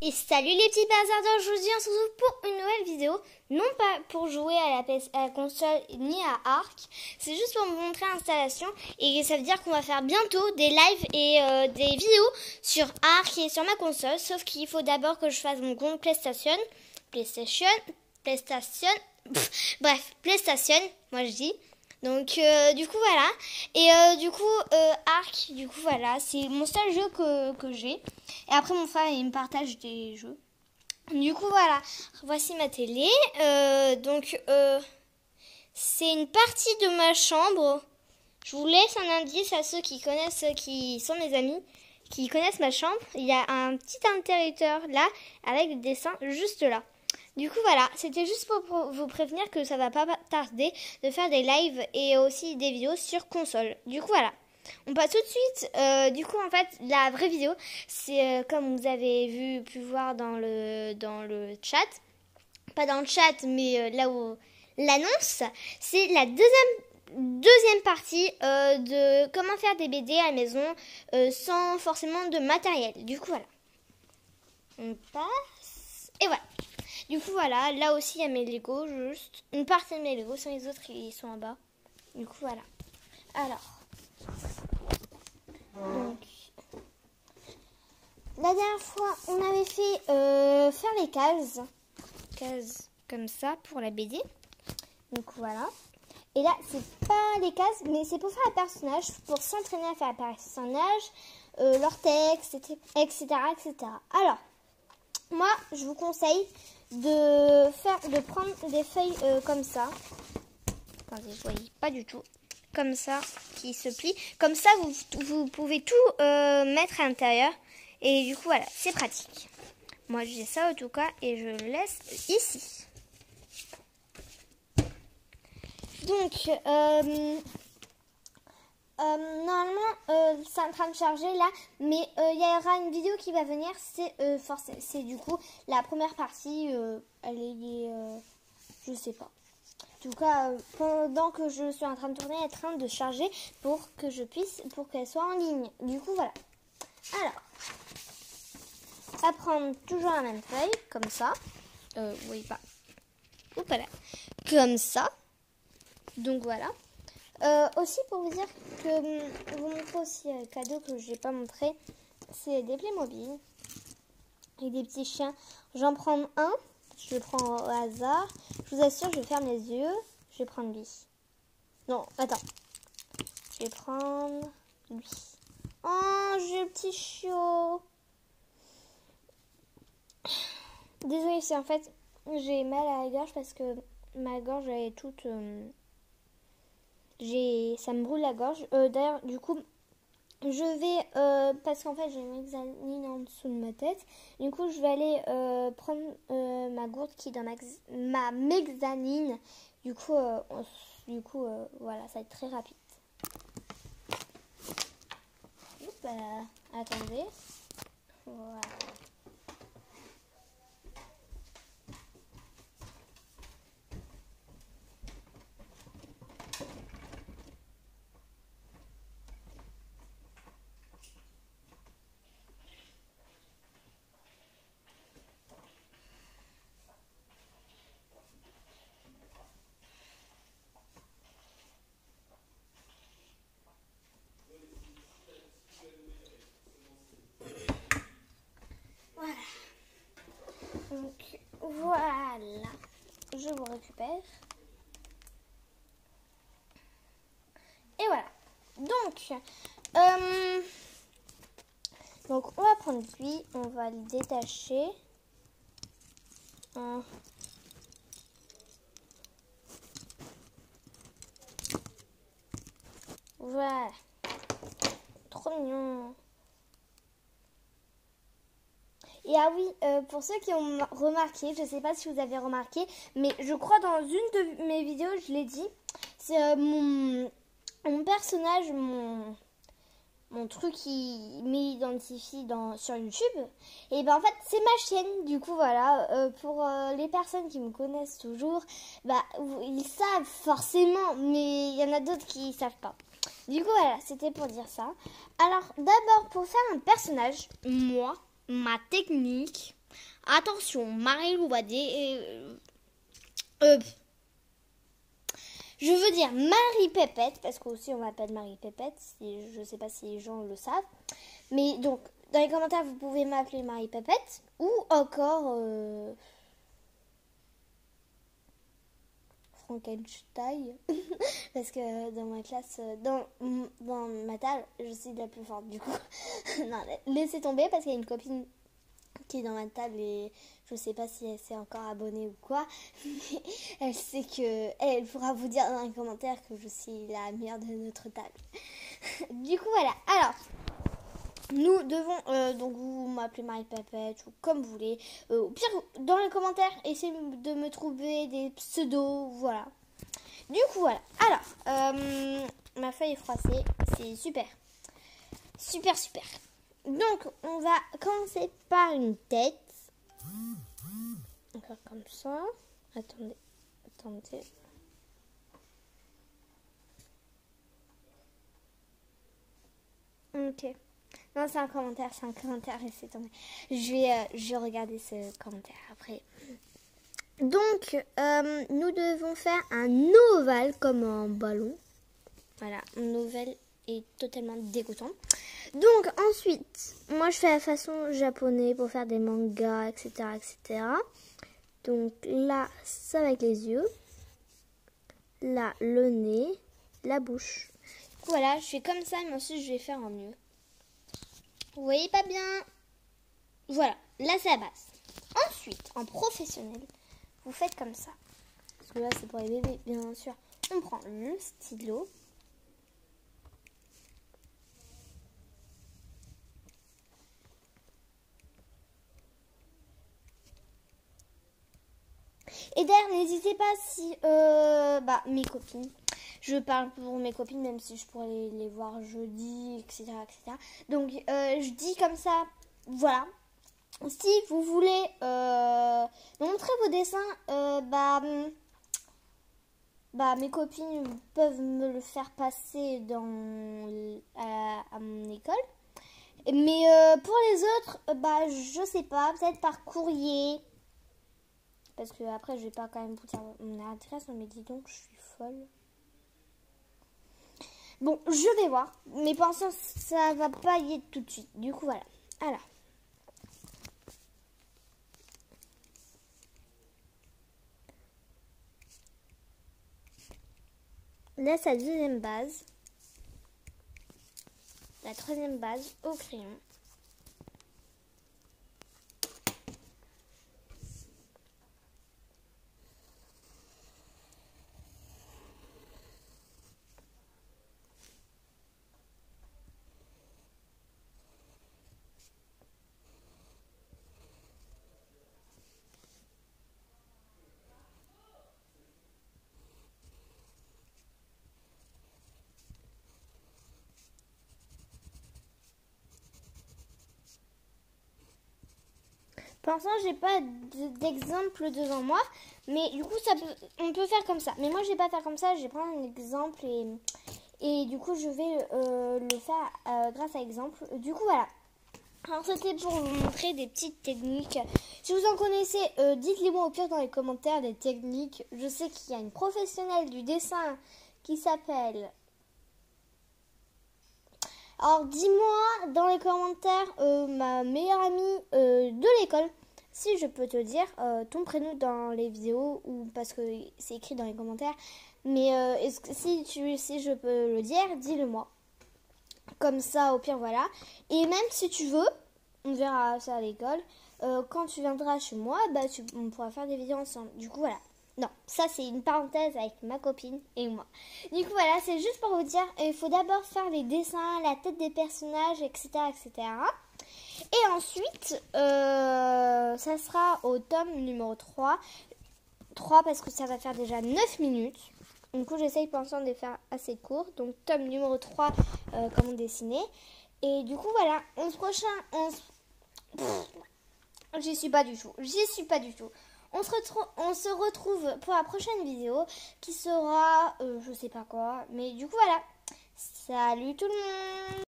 Et salut les petits bazardeurs, je vous dis on se retrouve pour une nouvelle vidéo, non pas pour jouer à la console ni à Ark, c'est juste pour vous montrer l'installation et ça veut dire qu'on va faire bientôt des lives et des vidéos sur Ark et sur ma console, sauf qu'il faut d'abord que je fasse mon compte PlayStation, moi je dis. Donc du coup voilà, et du coup Ark, du coup voilà, c'est mon seul jeu que j'ai. Et après mon frère il me partage des jeux. Du coup voilà, voici ma télé. C'est une partie de ma chambre. Je vous laisse un indice à ceux qui connaissent, qui sont mes amis, qui connaissent ma chambre. Il y a un petit interrupteur là, avec des dessins juste là. Du coup voilà, c'était juste pour vous prévenir que ça va pas tarder de faire des lives et aussi des vidéos sur console. Du coup voilà, on passe tout de suite. Du coup en fait la vraie vidéo c'est comme vous avez pu voir dans le chat, pas dans le chat mais là où l'annonce, c'est la deuxième partie de comment faire des BD à la maison sans forcément de matériel. Du coup voilà, on passe et voilà. Du coup, voilà, là aussi, il y a mes Lego, juste une partie de mes Lego, sans les autres, ils sont en bas. Du coup, voilà. Alors, donc, la dernière fois, on avait fait faire les cases comme ça pour la BD. Donc, voilà. Et là, c'est pas les cases, mais c'est pour faire un personnage, pour s'entraîner à faire un personnage, leur texte, etc., etc. Alors, moi, je vous conseille de prendre des feuilles comme ça. Attendez, vous voyez pas du tout. Comme ça, qui se plient. Comme ça, vous pouvez tout mettre à l'intérieur. Et du coup, voilà, c'est pratique. Moi, j'ai ça en tout cas et je le laisse ici. Donc, normalement, c'est en train de charger là, mais il y aura une vidéo qui va venir. C'est du coup la première partie. Elle est, je sais pas. En tout cas, pendant que je suis en train de tourner, elle est en train de charger pour qu'elle soit en ligne. Du coup, voilà. Alors, à prendre toujours la même feuille, comme ça. Oui, pas. Oups là. Comme ça. Donc voilà. Aussi pour vous dire que vous montrer aussi un cadeau que je n'ai pas montré, c'est des Playmobil et des petits chiens. J'en prends un, je le prends au hasard. Je vous assure, je ferme les yeux. Je vais prendre lui. Non, attends. Je vais prendre lui. Oh, j'ai le petit chiot. Désolée, c'est en fait, j'ai mal à la gorge parce que ma gorge est toute... ça me brûle la gorge. D'ailleurs, du coup, je vais, parce qu'en fait, j'ai une mezzanine en dessous de ma tête. Du coup, je vais aller prendre ma gourde qui est dans ma mezzanine. Du coup, voilà, ça va être très rapide. Oups, attendez. Voilà. Donc voilà, je vous récupère. Et voilà. Donc on va prendre lui, on va le détacher. Voilà. Trop mignon. Et ah oui, pour ceux qui ont remarqué, je ne sais pas si vous avez remarqué, mais je crois dans une de mes vidéos, je l'ai dit, c'est mon personnage, mon truc qui m'identifie sur YouTube. Et ben en fait, c'est ma chaîne. Du coup, voilà, pour les personnes qui me connaissent toujours, bah, ils savent forcément, mais il y en a d'autres qui ne savent pas. Du coup, voilà, c'était pour dire ça. Alors, d'abord, pour faire un personnage, ma technique, attention, Marie-Lou va je veux dire Marie Pépette, parce qu'aussi on m'appelle Marie Pépette, je sais pas si les gens le savent. Mais donc, dans les commentaires, vous pouvez m'appeler Marie Pépette, ou encore Frankenstein, parce que dans ma classe, dans ma table, je suis la plus forte du coup. Non, laissez tomber, parce qu'il y a une copine qui est dans ma table et je sais pas si elle s'est encore abonnée ou quoi, mais elle sait que elle pourra vous dire dans les commentaires que je suis la meilleure de notre table. Du coup voilà, alors nous devons donc vous m'appelez Marie Pépette ou comme vous voulez, au pire dans les commentaires essayez de me trouver des pseudos, voilà. Du coup voilà, alors ma feuille est froissée, c'est super, super. Donc, on va commencer par une tête. Encore comme ça. Attendez. Ok. Non, c'est un commentaire. Laissez tomber. Je vais regarder ce commentaire après. Donc, nous devons faire un ovale comme un ballon. Voilà, un ovale est totalement dégoûtant. Donc ensuite, moi je fais la façon japonaise pour faire des mangas, etc. Donc là, ça va avec les yeux. Là, le nez, la bouche. Du coup, voilà, je fais comme ça, mais ensuite je vais faire en mieux. Vous voyez pas bien? Voilà, là c'est la base. Ensuite, en professionnel, vous faites comme ça. Parce que là c'est pour les bébés, bien sûr. On prend le stylo. Et d'ailleurs, n'hésitez pas si mes copines, je parle pour mes copines, même si je pourrais les voir jeudi, etc. Donc, je dis comme ça, voilà. Si vous voulez montrer vos dessins, mes copines peuvent me le faire passer à mon école. Mais pour les autres, je sais pas, peut-être par courrier. Parce que après, je vais pas quand même vous dire mon adresse, mais dis donc, je suis folle. Bon, je vais voir. Mais pour l'instant, ça va pas y être tout de suite. Du coup, voilà. Alors. Là, c'est la deuxième base. La troisième base au crayon. Pour l'instant, j'ai pas d'exemple devant moi, mais du coup, on peut faire comme ça. Mais moi, je vais pas faire comme ça, je vais prendre un exemple et du coup, je vais le faire grâce à exemple. Du coup, voilà. Alors, c'était pour vous montrer des petites techniques. Si vous en connaissez, dites-les moi au pire dans les commentaires des techniques. Je sais qu'il y a une professionnelle du dessin qui s'appelle... Alors, dis-moi dans les commentaires ma meilleure amie de l'école, si je peux te dire ton prénom dans les vidéos, ou parce que c'est écrit dans les commentaires. Mais si je peux le dire, dis-le moi. Comme ça, au pire, voilà. Et même si tu veux, on verra ça à l'école. Quand tu viendras chez moi, on pourra faire des vidéos ensemble. Du coup, voilà. Non, ça c'est une parenthèse avec ma copine et moi. Du coup voilà, c'est juste pour vous dire, il faut d'abord faire les dessins, la tête des personnages, etc. Et ensuite, ça sera au tome numéro 3. 3 parce que ça va faire déjà 9 minutes. Du coup j'essaye pour l'instant de les faire assez court. Donc tome numéro 3, comment dessiner. Et du coup voilà, j'y suis pas du tout. On se retrouve pour la prochaine vidéo qui sera, je sais pas quoi. Mais du coup, voilà. Salut tout le monde!